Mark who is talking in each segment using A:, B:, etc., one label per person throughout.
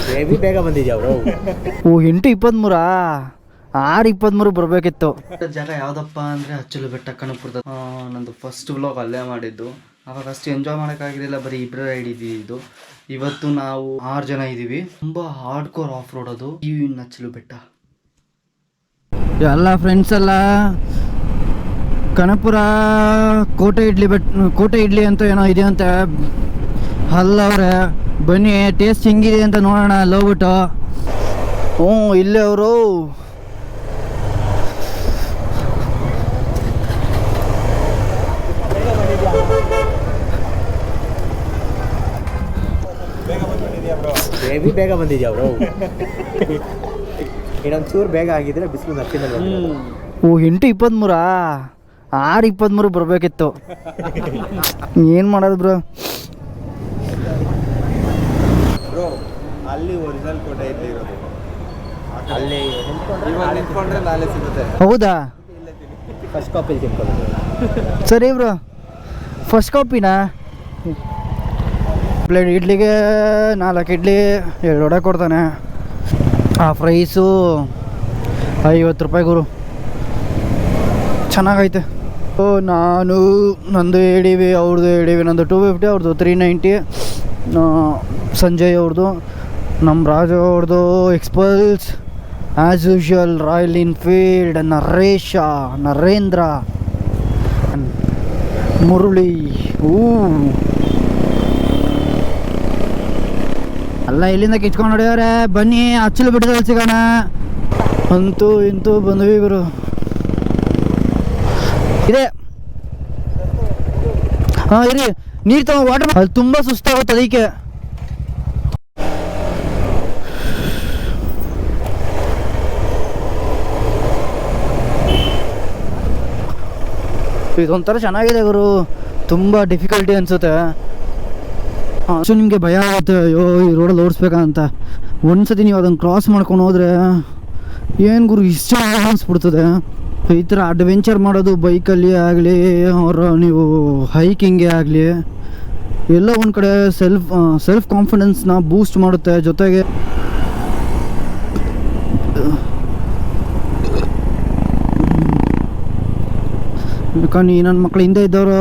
A: Heavy ಬೇಗ ಬಂದಿದ್ಯಾ bro.
B: ಓ 8:23 6:23 ಬರಬೇಕಿತ್ತು. ಜಾಗ ಯಾವುದಪ್ಪ ಅಂದರೆ ಅಚ್ಚಲು ಬೆಟ್ಟ ಕನಕಪುರದ. ನಂದು ಫಸ್ಟ್ ವ್ಲಾಗ್ ಅಲ್ಲೇ ಮಾಡಿದ್ದು. ಅವಾಗ ಅಷ್ಟು ಎಂಜಾಯ್ ಮಾಡೋಕ್ಕಾಗಿರಲಿಲ್ಲ, ಬರೀ ಇಬ್ಬರೇ ರೈಡ್ ಇದ್ದಿದ್ದು. ಇವತ್ತು ನಾವು 6 ಜನ ಇದ್ದೀವಿ. ತುಂಬ ಹಾರ್ಡ್ ಕೋರ್ ಆಫ್ ರೋಡ್ ಅದು ಈ ಅಚ್ಚಲು ಬೆಟ್ಟ. ಎಲ್ಲ ಫ್ರೆಂಡ್ಸ್ ಎಲ್ಲ ಕನಕಪುರ ಕೋಟೆ ಇಡ್ಲಿ ಅಂತ ಏನೋ ಇದೆ ಅಂತ ಅಲ್ಲವ್ರೆ. ಬನ್ನಿ ಟೇಸ್ಟ್ ಹೆಂಗಿದೆ ಅಂತ ನೋಡೋಣ ಅಲ್ಲೋಗ್ಬಿಟ್ಟು. ಇಲ್ಲೇ ಅವರು
A: ಹೆವಿ ಬೇಗ ಬಂದಿದ್ಯಾ ಬ್ರೋ. ಇನ್ನೊಂದು ಚೂರು ಬೇಗ ಆಗಿದ್ರೆ ಬಿಸಿಲು ಹತ್ತಿನ.
B: ಓ 8:23 6:23 ಬರಬೇಕಿತ್ತು. ಏನು ಮಾಡೋದು ಬ್ರೋ.
A: ಅಲ್ಲಿ ಒರಿಜಿನಲ್ ಕೋಟೆ ಇಡ್ಲಿ ಇರೋದು. ಅಲ್ಲಿ ನಿಂತ್ಕೊಂಡ್ರೆ ನಾಳೆ ಸಿಗುತ್ತೆ.
B: ಹೌದಾ?
A: ಫಸ್ಟ್ ಕಾಪಿ ತಿನ್ಕೊಂಡು.
B: ಸರಿ ಬ್ರೋ, ಫಸ್ಟ್ ಕಾಪಿನಾ? ಪ್ಲೇಟ್ ಇಡ್ಲಿಗೆ 4 ಇಡ್ಲಿ 2 ವಡೆ ಕೊಡ್ತಾನೆ. ಆ ಪ್ರೈಸು 50 ರೂಪಾಯಿ ಗುರು. ಚೆನ್ನಾಗೈತೆ. ನಂದು ADV, ಅವ್ರದ್ದು ADV, ನಂದು 250, ಅವ್ರದ್ದು 390. ಸಂಜಯ್ ಅವ್ರದ್ದು, ನಮ್ಮ ರಾಜು ಅವ್ರದ್ದು xpulse as usual, royal Enfield, Narendra, Murali. ಅಲ್ಲ ಇಲ್ಲಿಂದ ಕಿಚ್ಕೊಂಡು ಹೊಡೆಯವ್ರೆ. ಬನ್ನಿ ಅಚ್ಚಲು ಬಿಟ್ಟದಲ್ಲಿ ಸಿಗೋಣ. ಅಂತೂ ಇಂತೂ ಬಂದ್ವಿ ಗುರು. ಇದೆ ಇರಿ, ನೀರು ತಗೋ, ವಾಟರ್. ಅದು ತುಂಬ ಸುಸ್ತಾಗುತ್ತೆ ಅದಕ್ಕೆ. ಇದೊಂಥರ ಚೆನ್ನಾಗಿದೆ ಗುರು. ತುಂಬ ಡಿಫಿಕಲ್ಟಿ ಅನಿಸುತ್ತೆ. ಸೊ ನಿಮಗೆ ಭಯ ಆಗುತ್ತೆ, ಅಯ್ಯೋ ಈ ರೋಡಲ್ಲಿ ಓಡಿಸ್ಬೇಕಾ ಅಂತ. ಒಂದ್ಸತಿ ನೀವು ಅದನ್ನು ಕ್ರಾಸ್ ಮಾಡ್ಕೊಂಡು ಹೋದರೆ ಏನು ಗುರು ಇಷ್ಟ ಅನಿಸ್ಬಿಡ್ತದೆ. ಈ ಥರ ಅಡ್ವೆಂಚರ್ ಮಾಡೋದು ಬೈಕಲ್ಲಿ ಆಗಲಿ ಅವ್ರ ನೀವು ಹೈಕಿಂಗೇ ಆಗಲಿ ಎಲ್ಲ ಒಂದು ಕಡೆ ಸೆಲ್ಫ್ ಕಾನ್ಫಿಡೆನ್ಸ್ನ ಬೂಸ್ಟ್ ಮಾಡುತ್ತೆ. ಜೊತೆಗೆ ಯಾಕಂದ್ರೆ ನನ್ನ ಮಕ್ಳು ಹಿಂದೆ ಇದ್ದವರು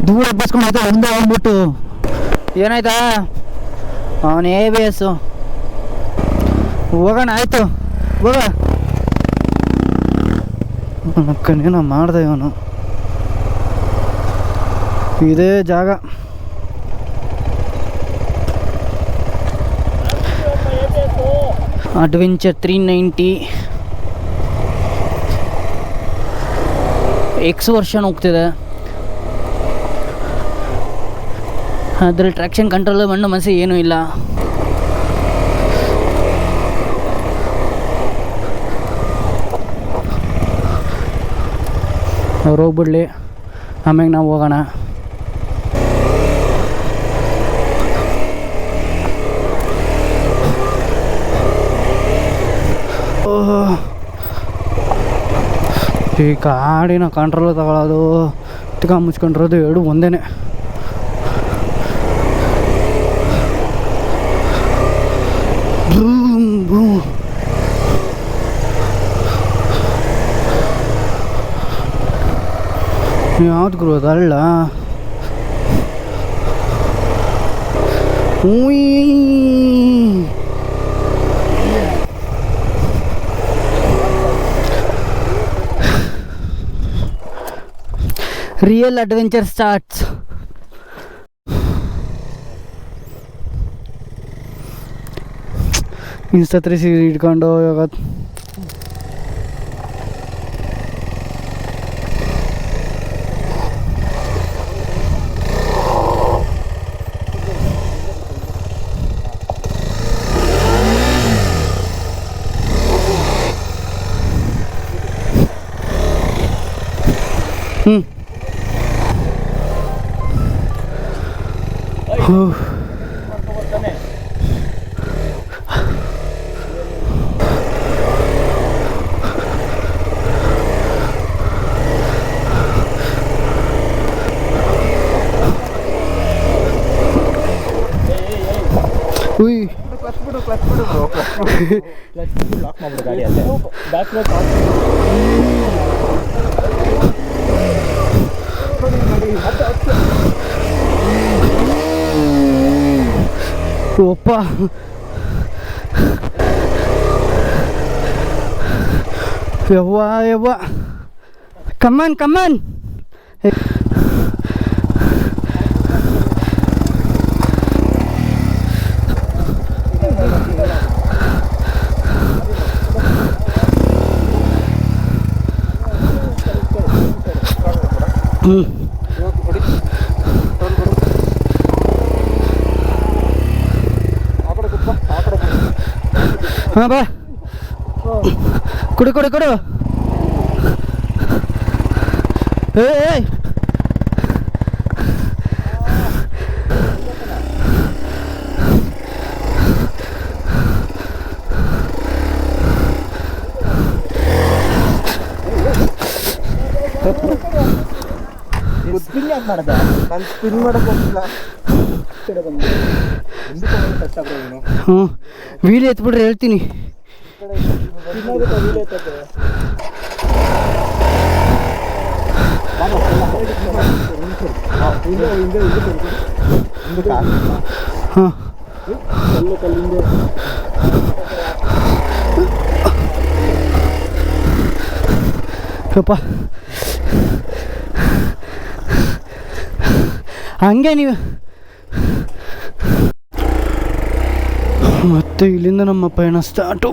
B: ದೂರ ಬಸ್ಕೊಂಡು ಹೋಗ್ತಾರೆ ಮುಂದೆ ಹೋಗ್ಬಿಟ್ಟು. ಏನಾಯ್ತಾ? ಅವನು ABS ಹೋಗೋಣ. ಆಯಿತು ಹೋಗ. ಅಕ್ಕನೇನೋ ಮಾಡ್ದೆ ಇವನು. ಇದೇ ಜಾಗ. ಅಡ್ವೆಂಚರ್ 390 X ವರ್ಷನ್ ಹೋಗ್ತಿದೆ. ಅದ್ರಲ್ಲಿ ಟ್ರ್ಯಾಕ್ಷನ್ ಕಂಟ್ರೋಲ್, ಮಣ್ಣು ಮಸಿ ಏನೂ ಇಲ್ಲ. ಅವ್ರು ಹೋಗ್ಬಿಡ್ಲಿ, ಆಮ್ಯಾಗ ನಾವು ಹೋಗೋಣ. ಈ ಗಾಡಿನ ಕಂಟ್ರೋಲ್ ತಗೊಳ್ಳೋದು, ತಿಕ್ಕ ಮುಚ್ಕೊಂಡಿರೋದು ಎರಡು ಒಂದೇ. ಯಾವ್ದು ಗುರು ಅದಲ್ಲ. Real adventure starts. ಇನ್ಸ್ಟಾ ಇಟ್ಕೊಂಡು ಇವಾಗ
A: ಕ್ಲಚ್ ಬಿಡು ಬ್ರೋ, ಕ್ಲಚ್ ಲಾಕ್ ಮಾಡ್ಬಿಡು ಗಾಡಿ ಅಲ್ಲೇ. ಬ್ಯಾಕ್ ಕ್ಲಚ್
B: ಒಪ್ಪ ಯವ್ವ ಕಮ್ಮನ್ ಹಾಂ ಬಾ ಕೊಡು ಏಯ್
A: ಸ್ಪಿನ್ ಯಾಕೆ ಮಾಡಿದೆ? ನಾನು ಸ್ಪಿನ್ ಮಾಡಕ್ಕೆ ಹೋಗಿಲ್ಲ.
B: ಹ್ಞೂ ವೀಲ್ ಎತ್ಬಿಡ್ರಿ ಹೇಳ್ತೀನಿ. ಹಾಂ ಯಪ್ಪ ಹಂಗೆ ನೀವು ಮತ್ತೆ ಇಲ್ಲಿಂದ ನಮ್ಮ ಪಯಣ ಸ್ಟಾರ್ಟು.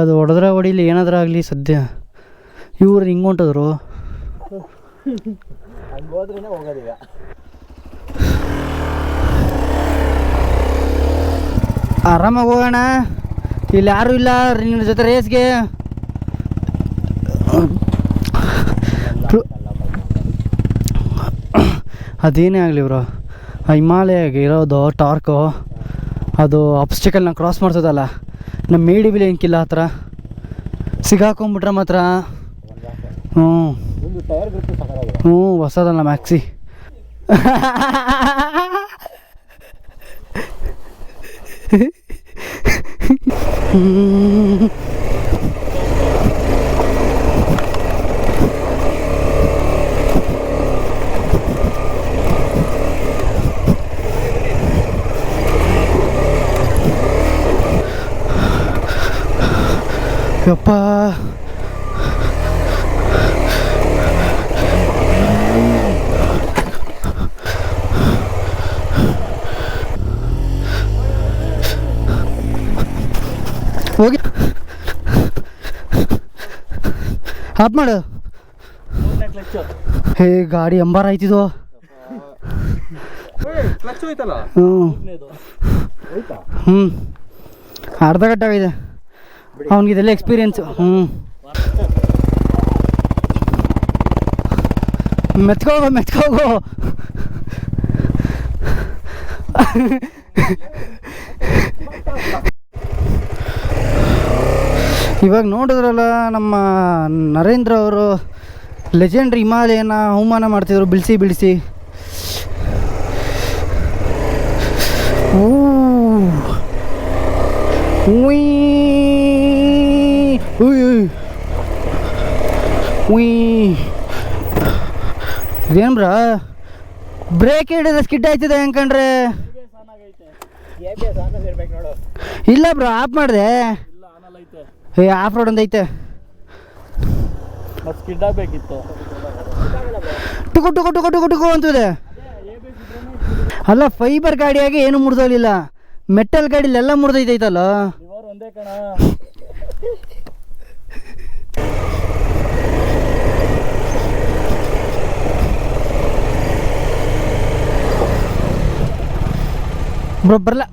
B: ಅದು ಹೊಡೆದ್ರೆ ಹೊಡಿಲಿ ಏನಾದ್ರೂ ಆಗಲಿ ಸದ್ಯ. ಇವ್ರು ಹಿಂಗೆ ಹೊಂಟಿದ್ರು
A: ಹಂಗೆ ಹೋದ್ರೇ ಹೋಗೋದೀಗ.
B: ಆರಾಮಾಗಿ ಹೋಗೋಣ, ಇಲ್ಲಿ ಯಾರೂ ಇಲ್ಲ ನಿನ್ನ ಜೊತೆ ರೇಸ್ಗೆ. ಅದೇನೇ ಆಗಲಿ ಬ್ರೋ, ಹಿಮಾಲಯಗೆ ಇರೋದು ಟಾರ್ಕು ಅದು ಆಬ್ಸ್ಟಿಕಲ್ನ ಕ್ರಾಸ್ ಮಾಡ್ತದಲ್ಲ, ನಮ್ಮ ಮೇಡಿ ಬಿಲ್ ಏನಕ್ಕಿಲ್ಲ ಆ ಥರ ಸಿಗಾಕೊಂಬಿಟ್ರೆ ಮಾತ್ರ. ಹ್ಞೂ ಹೊಸದಲ್ಲ ಮ್ಯಾಕ್ಸಿ. ಯಪ್ಪ ಹೋಗಿ ಆಪ್ ಮಾಡು. ಹೇ ಗಾಡಿ ಅಂಬಾರ ಆಯ್ತಿದ್ದು. ಹ್ಞೂ ಅರ್ಧ ಗಂಟೆ ಆಗಿದೆ ಅವನಿಗಿದೆಲ್ಲ ಎಕ್ಸ್ಪೀರಿಯನ್ಸು. ಮೆತ್ಕೋಗೋ ಇವಾಗ ನೋಡಿದ್ರಲ್ಲ ನಮ್ಮ ನರೇಂದ್ರ ಅವರು ಲೆಜೆಂಡ್ರಿ ಹಿಮಾಲಯನ ಅವಮಾನ ಮಾಡ್ತಿದ್ರು ಬಿಡಿಸಿ. ಇದೇನು ಬ್ರಾ ಬ್ರೇಕ್ ಹಿಡಿದ್ರೆ ಸ್ಕಿಡ್ ಆಯ್ತದೆ ಅನ್ಕೊಂಡ್ರೆ? ಇಲ್ಲ ಬ್ರೋ ಆಫ್ ಮಾಡಿದೆ. ಆಫ್ ರೋಡ್ ಒಂದು ಐತೆ,
A: ಸ್ಕಿಡ್ ಆಗಬೇಕಿತ್ತು.
B: ಟುಕು ಅಂತಿದೆ. ಅಲ್ಲ ಫೈಬರ್ ಗಾಡಿಯಾಗಿ ಏನು ಮುರಿದೋಲಿಲ್ಲ, ಮೆಟಲ್ ಗಾಡಿಲೆಲ್ಲ ಮುರಿದೈತೈತಲ್ಲ.
A: ಒಂದೇ ಕಣ
B: ಬ್ರೋ ಬರಲ್ಲ.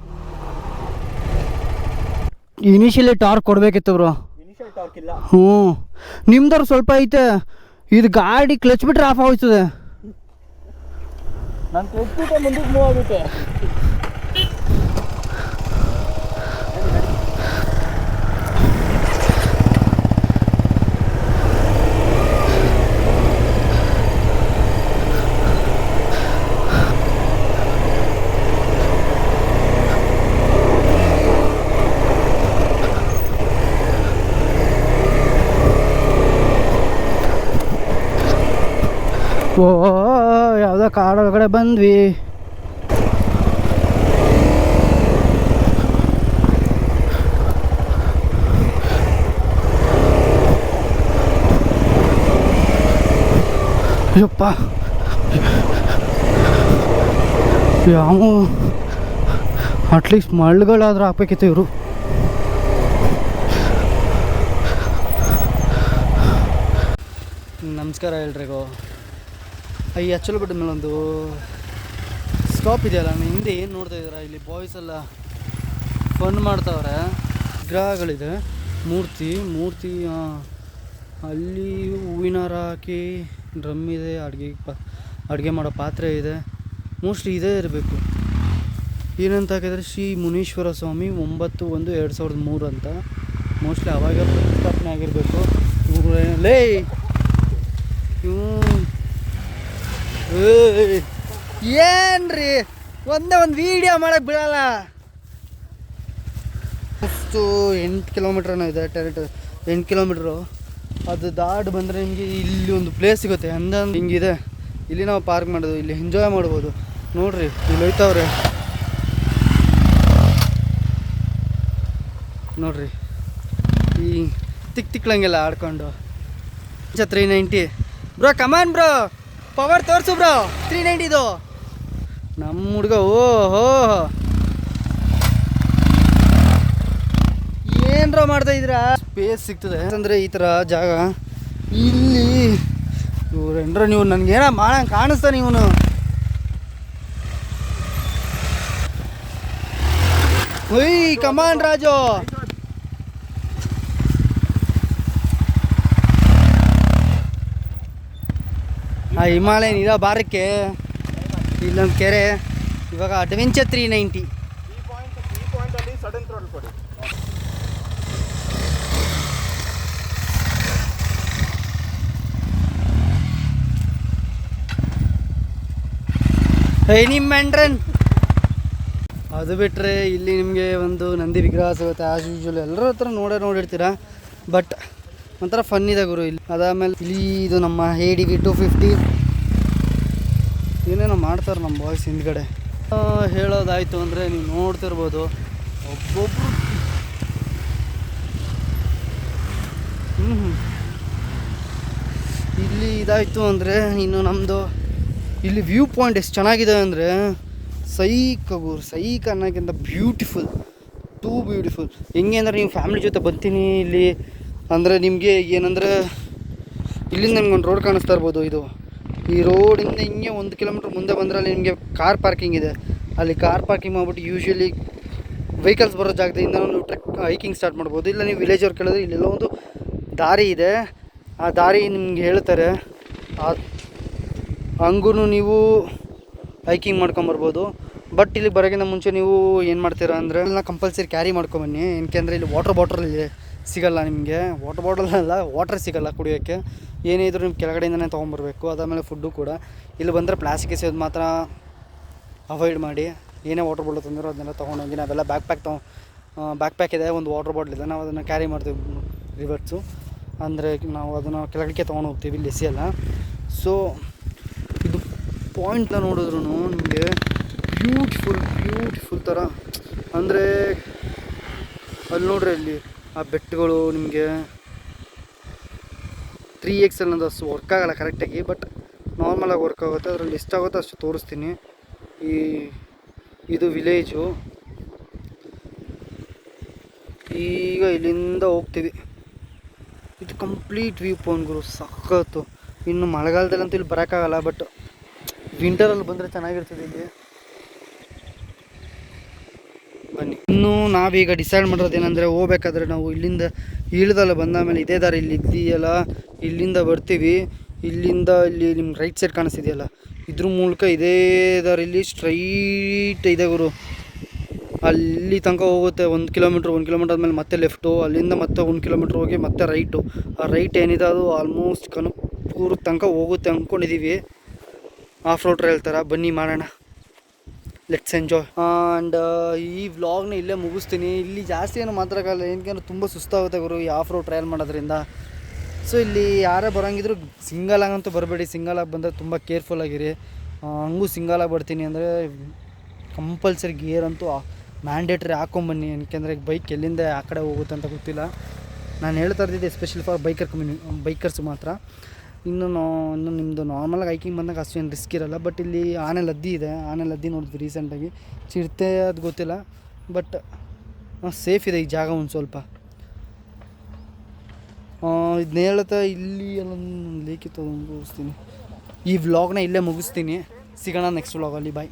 B: ಇನಿಷಿಯಲಿ ಟಾರ್ಕ್ ಕೊಡಬೇಕಿತ್ತು ಬ್ರೋ. ಹ್ಞೂ ನಿಮ್ದವ್ರು ಸ್ವಲ್ಪ ಐತೆ, ಇದು ಗಾಡಿ ಕ್ಲಚ್ ಬಿಟ್ರೆ ಆಫ್ ಆಗೋಯ್ತದೆ.
A: ನಾನು ಕ್ಲಚ್ ಬಿಟ್ಟರೆ ಮುಂದಕ್ಕೆ ಮೂವ್ ಆಗುತ್ತೆ.
B: ಓ ಯಾವುದೋ ಕಾಡೊಳಗಡೆ ಬಂದ್ವಿ. ಯಪ್ಪ ಯಾವ ಅಟ್ಲೀಸ್ಟ್ ಮಳ್ಳುಗಳಾದ್ರೂ ಹಾಕ್ಬೇಕಿತ್ತು ಇವರು. ನಮಸ್ಕಾರ ಎಲ್ರಿಗೂ. ಈ ಅಚ್ಚಲು ಬೆಟ್ಟದ ಮೇಲೆ ಒಂದು ಸ್ಟಾಪ್ ಇದೆಯಲ್ಲ, ಹಿಂದೆ ಏನು ನೋಡ್ತಾ ಇದ್ದೀರಾ, ಇಲ್ಲಿ ಬಾಯ್ಸ್ ಎಲ್ಲ ಫನ್ ಮಾಡ್ತಾವ್ರೆ. ವಿಗ್ರಹಗಳಿದೆ, ಮೂರ್ತಿ ಅಲ್ಲಿ ಹೂವಿನ ಹಾರ ಹಾಕಿ ಡ್ರಮ್ ಇದೆ, ಅಡುಗೆ ಮಾಡೋ ಪಾತ್ರೆ ಇದೆ. ಮೋಸ್ಟ್ಲಿ ಇದೇ ಇರಬೇಕು. ಏನಂತ ಹಾಕಿದ್ರೆ ಶ್ರೀ ಮುನೀಶ್ವರ ಸ್ವಾಮಿ 9/1/2003 ಅಂತ. ಮೋಸ್ಟ್ಲಿ ಅವಾಗ ಪ್ರತಿಷ್ಠಾಪನೆ ಆಗಿರಬೇಕು. ಲೇ ಏನ್ರಿ ಒಂದೇ ಒಂದು ವಿಡಿಯೋ ಮಾಡಕ್ಕೆ ಬಿಡಲ್ಲ. ಅಷ್ಟು 8 ಕಿಲೋಮೀಟ್ರನೂ ಇದೆ ಟೆರಿಟರಿ, 8 ಕಿಲೋಮೀಟ್ರು. ಅದು ದಾಟ್ ಬಂದರೆ ನಿಮಗೆ ಇಲ್ಲಿ ಒಂದು ಪ್ಲೇಸ್ ಸಿಗುತ್ತೆ. ಅಂದಂದು ಹಿಂಗಿದೆ, ಇಲ್ಲಿ ನಾವು ಪಾರ್ಕ್ ಮಾಡೋದು, ಇಲ್ಲಿ ಎಂಜಾಯ್ ಮಾಡ್ಬೋದು. ನೋಡ್ರಿ ಇಲ್ಲಿ ಹೋಯ್ತವ್ರೆ ನೋಡ್ರಿ, ಈ ತಿಕ್ಲಂಗೆಲ್ಲ ಆಡ್ಕೊಂಡು. 390 ಬ್ರೋ, ಕಮಾನ್ ಬ್ರೋ, ಪವರ್ ತೋರಿಸು ಬ್ರೋ. 390 ನಮ್ಮ ಹುಡುಗ. ಓಹೋ ಏನರ ಮಾಡ್ತಾ ಇದ್ದೀರಾ? ಸ್ಪೇಸ್ ಸಿಗ್ತದೆ ಅಂದರೆ ಈ ಥರ ಜಾಗ. ಇಲ್ಲಿ ಇವ್ರೇನ್ರ ನೀವು ನನಗೇನೋ ಮಾಡಂಗೆ ಕಾಣಿಸ್ತಾನೆ ಇವನು. ಒಯ್ ಕಮಾನ್ ರಾಜು. ಆ ಹಿಮಾಲಯನ್ ಇರೋ ಬಾರಕ್ಕೆ ಇಲ್ಲೊಂದು ಕೆರೆ. ಇವಾಗ ಅಡ್ವೆಂಚರ್ 390
A: ಸಡನ್ ಥ್ರೋಟಲ್ ಕೊಡಿ.
B: ನಿಮ್ಮ ಮೆಂಡ್ರನ್. ಅದು ಬಿಟ್ಟರೆ ಇಲ್ಲಿ ನಿಮಗೆ ಒಂದು ನಂದಿ ವಿಗ್ರಹ ಸಿಗುತ್ತೆ. ಆ್ಯಸ್ ಯೂಶ್ವಲ್ ಎಲ್ಲರ ಹತ್ರ ನೋಡಿರ್ತೀರ, ಬಟ್ ಒಂಥರ ಫನ್ ಇದೆ ಗುರು ಇಲ್ಲಿ. ಅದಾದಮೇಲೆ ಇಲ್ಲಿ ಇದು ನಮ್ಮ ADV250 ಏನೇನೋ ಮಾಡ್ತಾರೆ ನಮ್ಮ ಬಾಯ್ಸ್ ಹಿಂದ್ಗಡೆ. ಹೇಳೋದಾಯಿತು ಅಂದರೆ ನೀವು ನೋಡ್ತಿರ್ಬೋದು ಒಬ್ಬೊಬ್ಬರು ಇಲ್ಲಿ ಇದಾಯಿತು ಅಂದರೆ ಇನ್ನು ನಮ್ಮದು ಇಲ್ಲಿ ವ್ಯೂ ಪಾಯಿಂಟ್ ಎಷ್ಟು ಚೆನ್ನಾಗಿದೆ ಅಂದರೆ ಸೈಕ್ ಅನ್ನೋಕ್ಕಿಂತ ಬ್ಯೂಟಿಫುಲ್, ಟೂ ಬ್ಯೂಟಿಫುಲ್. ಹೆಂಗೆ ಅಂದರೆ ನೀವು ಫ್ಯಾಮಿಲಿ ಜೊತೆ ಬರ್ತೀನಿ ಇಲ್ಲಿ ಅಂದರೆ ನಿಮಗೆ ಏನಂದರೆ ಇಲ್ಲಿಂದ ನಿಮ್ಗೊಂದು ರೋಡ್ ಕಾಣಿಸ್ತಾ ಇರ್ಬೋದು. ಇದು ಈ ರೋಡಿಂದ ಹಿಂಗೆ 1 ಕಿಲೋಮೀಟ್ರ್ ಮುಂದೆ ಬಂದರೆ ಅಲ್ಲಿ ನಿಮಗೆ ಕಾರ್ ಪಾರ್ಕಿಂಗ್ ಇದೆ. ಅಲ್ಲಿ ಕಾರ್ ಪಾರ್ಕಿಂಗ್ ಮಾಡಿಬಿಟ್ಟು ಯೂಶ್ವಲಿ ವೆಹಿಕಲ್ಸ್ ಬರೋ ಜಾಗದಿಂದ ನೀವು ಹೈಕಿಂಗ್ ಸ್ಟಾರ್ಟ್ ಮಾಡ್ಬೋದು. ಇಲ್ಲ ನೀವು ವಿಲೇಜ್ ಅವ್ರು ಕೇಳಿದ್ರೆ ಇಲ್ಲೆಲ್ಲ ಒಂದು ದಾರಿ ಇದೆ, ಆ ದಾರಿ ನಿಮ್ಗೆ ಹೇಳ್ತಾರೆ. ಹಂಗೂ ನೀವು ಹೈಕಿಂಗ್ ಮಾಡ್ಕೊಂಬರ್ಬೋದು. ಬಟ್ ಇಲ್ಲಿ ಬರೋಕ್ಕಿಂತ ಮುಂಚೆ ನೀವು ಏನು ಮಾಡ್ತೀರಾ ಅಂದರೆ ಎಲ್ಲ ಕಂಪಲ್ಸರಿ ಕ್ಯಾರಿ ಮಾಡ್ಕೊಂಬನ್ನಿ. ಏನಕ್ಕೆ ಇಲ್ಲಿ ವಾಟರ್ ಬಾಟಲ್ ಸಿಗೋಲ್ಲ ನಿಮಗೆ. ವಾಟರ್ ಸಿಗೋಲ್ಲ ಕುಡಿಯೋಕ್ಕೆ. ಏನೇ ಇದ್ರೂ ನಿಮ್ಮ ಕೆಳಗಡೆಯಿಂದನೇ ತೊಗೊಂಬರ್ಬೇಕು. ಅದಾದಮೇಲೆ ಫುಡ್ಡು ಕೂಡ ಇಲ್ಲಿ ಬಂದರೆ ಪ್ಲಾಸ್ಟಿಕ್ ಎಸೆಯೋದು ಮಾತ್ರ ಅವಾಯ್ಡ್ ಮಾಡಿ. ಏನೇ ವಾಟರ್ ಬಾಟಲ್ ತಂದಿರೋ ಅದನ್ನೆಲ್ಲ ತೊಗೊಂಡೋಗಿ. ನಾವೆಲ್ಲ ಬ್ಯಾಕ್ ಪ್ಯಾಕ್ ಇದೆ, ಒಂದು ವಾಟರ್ ಬಾಟ್ಲ್ ಇದೆ, ನಾವು ಅದನ್ನು ಕ್ಯಾರಿ ಮಾಡ್ತೀವಿ ರಿವರ್ಸು. ಅಂದರೆ ನಾವು ಅದನ್ನು ಕೆಳಗಡೆ ತೊಗೊಂಡು ಹೋಗ್ತೀವಿ, ಇಲ್ಲಿ ಎಸೆಯಲ್ಲ. ಸೊ ಇದು ಪಾಯಿಂಟ್ನ ನೋಡಿದ್ರು ನಿಮಗೆ ಬ್ಯೂಟಿಫುಲ್ ಥರ ಅಂದರೆ ಅಲ್ಲಿ ನೋಡ್ರಿ, ಅಲ್ಲಿ ಆ ಬೆಟ್ಟಗಳು ನಿಮಗೆ 3X ಅನ್ನೋದು ಅಷ್ಟು ವರ್ಕ್ ಆಗೋಲ್ಲ ಕರೆಕ್ಟಾಗಿ, ಬಟ್ ನಾರ್ಮಲಾಗಿ ವರ್ಕ್ ಆಗುತ್ತೆ. ಅದರಲ್ಲಿ ಎಷ್ಟಾಗುತ್ತೋ ಅಷ್ಟು ತೋರಿಸ್ತೀನಿ. ಇದು ವಿಲೇಜು. ಈಗ ಇಲ್ಲಿಂದ ಹೋಗ್ತೀವಿ. ಇದು ಕಂಪ್ಲೀಟ್ ವ್ಯೂ ಪಾಯಿಂಟ್ ಗುರು, ಸಖತ್ತು. ಇನ್ನು ಮಳೆಗಾಲದಲ್ಲಂತೂ ಇಲ್ಲಿ ಬರೋಕ್ಕಾಗಲ್ಲ, ಬಟ್ ವಿಂಟರಲ್ಲಿ ಬಂದರೆ ಚೆನ್ನಾಗಿರ್ತದೆ ಇಲ್ಲಿ. ಬನ್ನಿ. ಇನ್ನು ನಾವೀಗ ಡಿಸೈಡ್ ಮಾಡೋದೇನೆಂದರೆ ಹೋಗ್ಬೇಕಾದ್ರೆ ನಾವು ಇಲ್ಲಿಂದ ಇಳಿದಲ್ಲ ಬಂದಾದಮೇಲೆ ಇದೇ ದಾರಿ ಇಲ್ಲಿ ಇದೆಯಲ್ಲ, ಇಲ್ಲಿಂದ ಬರ್ತೀವಿ. ಇಲ್ಲಿಂದ ಇಲ್ಲಿ ನಿಮ್ಗೆ ರೈಟ್ ಸೈಡ್ ಕಾಣಿಸ್ತಿದೆಯಲ್ಲ, ಇದ್ರ ಮೂಲಕ ಇದೇ ದಾರಿಲಿ ಸ್ಟ್ರೈಟ್ ಇದೆ ಗುರು. ಅಲ್ಲಿ ತನಕ ಹೋಗುತ್ತೆ 1 ಕಿಲೋಮೀಟ್ರ್ ಆದಮೇಲೆ ಮತ್ತೆ ಲೆಫ್ಟು. ಅಲ್ಲಿಂದ ಮತ್ತೆ 1 ಕಿಲೋಮೀಟ್ರ್ ಹೋಗಿ ಮತ್ತೆ ರೈಟು. ಆ ರೈಟ್ ಏನಿದೆ ಅದು ಆಲ್ಮೋಸ್ಟ್ ಕನಕಪುರ ತನಕ ಹೋಗುತ್ತೆ ಅಂದ್ಕೊಂಡಿದ್ದೀವಿ. ಆಫ್ ರೋಡ್ ಟ್ರೈಲ್ ಥರ. ಬನ್ನಿ ಮಾಡೋಣ, ಲೆಟ್ಸ್ ಎಂಜಾಯ್. ಆ್ಯಂಡ್ ಈ ವ್ಲಾಗ್ನ ಇಲ್ಲೇ ಮುಗಿಸ್ತೀನಿ. ಇಲ್ಲಿ ಜಾಸ್ತಿ ಏನು ಮಾತಾಡೋಕ್ಕಲ್ಲ, ಏನಕ್ಕೆ ತುಂಬ ಸುಸ್ತಾಗುತ್ತೆ ಗುರು ಈ ಆಫ್ ರೋಡ್ ಟ್ರಯಲ್ ಮಾಡೋದ್ರಿಂದ. ಸೊ ಇಲ್ಲಿ ಯಾರೇ ಬರೋಂಗಿದ್ರು ಸಿಂಗಲಾಗಂತೂ ಬರಬೇಡಿ. ಸಿಂಗಲಾಗಿ ಬಂದರೆ ತುಂಬ ಕೇರ್ಫುಲ್ಲಾಗಿರಿ. ಹಂಗೂ ಸಿಂಗಲಾಗಿ ಬರ್ತೀನಿ ಅಂದರೆ ಕಂಪಲ್ಸರಿ ಗೇರ್ ಅಂತೂ ಮ್ಯಾಂಡೇಟ್ರಿ ಹಾಕ್ಕೊಂಬನ್ನಿ. ಯಾಕೆಂದರೆ ಬೈಕ್ ಎಲ್ಲಿಂದ ಆ ಕಡೆ ಹೋಗುತ್ತೆ ಅಂತ ಗೊತ್ತಿಲ್ಲ. ನಾನು ಹೇಳ್ತಾ ಇದ್ದಿದ್ದು ಎಸ್ಪೆಷಲಿ ಫಾರ್ ಬೈಕರ್ಸ್ ಮಾತ್ರ. ಇನ್ನು ನಿಮ್ಮದು ನಾರ್ಮಲಾಗಿ ಹೈಕಿಂಗ್ ಬಂದಾಗ ಅಷ್ಟೇನು ರಿಸ್ಕ್ ಇರೋಲ್ಲ. ಬಟ್ ಇಲ್ಲಿ ಆನೆ ಲದ್ದಿ ಇದೆ. ಆನೆ ಲದ್ದಿ ನೋಡಿದ್ವಿ ರೀಸೆಂಟಾಗಿ. ಚಿರತೆ ಅದು ಗೊತ್ತಿಲ್ಲ, ಬಟ್ ಸೇಫ್ ಇದೆ ಈ ಜಾಗ ಒಂದು ಸ್ವಲ್ಪ. ಇದನ್ನ ಹೇಳ್ತಾ ಇಲ್ಲಿ ಎಲ್ಲ ಲೇಖಿತ ತೋರಿಸ್ತೀನಿ. ಈ ವ್ಲಾಗ್ನ ಇಲ್ಲೇ ಮುಗಿಸ್ತೀನಿ. ಸಿಗೋಣ ನೆಕ್ಸ್ಟ್ ವ್ಲಾಗಲ್ಲಿ. ಬಾಯ್.